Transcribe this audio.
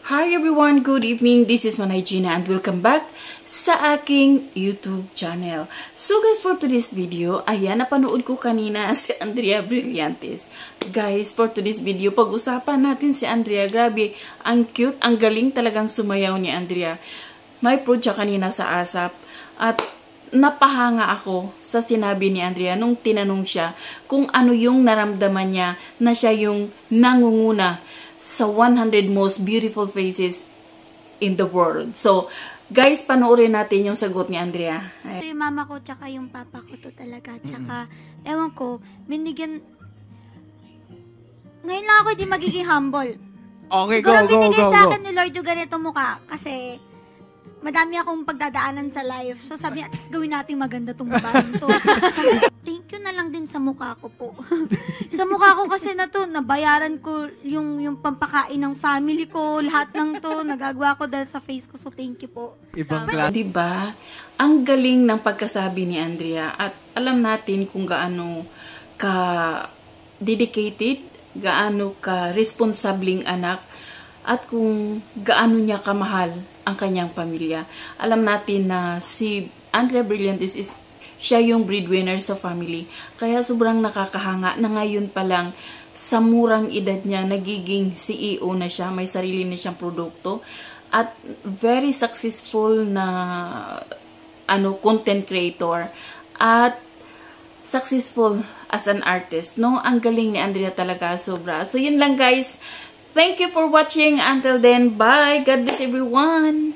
Hi everyone, good evening. This is Manay Gina and welcome back sa aking YouTube channel. So guys, for today's video, ayan, napanood ko kanina si Andrea Brillantes. Guys, for today's video, pag-usapan natin si Andrea. Grabe, ang cute, ang galing talagang sumayaw ni Andrea. May prod siya kanina sa ASAP at napahanga ako sa sinabi ni Andrea nung tinanong siya kung ano yung naramdaman niya na siya yung nangunguna sa 100 most beautiful faces in the world. So, guys, panoorin natin yung sagot ni Andrea. Ito yung mama ko, tsaka yung papa ko to talaga. Tsaka, ewan ko, binigyan... Ngayon lang ako hindi magiging humble. Okay, siguro go. binigay sa akin ni Lord yung ganito mukha. Kasi, madami akong pagdadaanan sa life. So, sabi niya, at least gawin natin maganda itong babaeng to. Thank you na lang din sa mukha ko po. Sa mukha ko kasi na to, nabayaran ko yung pampakain ng family ko, lahat ng to, nagagawa ko dahil sa face ko. So, thank you po. Ibang klase. Diba? Ang galing ng pagkasabi ni Andrea at alam natin kung gaano ka dedicated, gaano ka responsabling anak, at kung gaano niya kamahal ang kanyang pamilya. Alam natin na si Andrea Brillantes is siya yung breadwinner sa family. Kaya sobrang nakakahanga na ngayon pa lang sa murang edad niya nagiging CEO na siya, may sarili na siyang produkto at very successful na content creator at successful as an artist. No, ang galing ni Andrea talaga, sobra. So yun lang guys. Thank you for watching. Until then, bye. God bless everyone.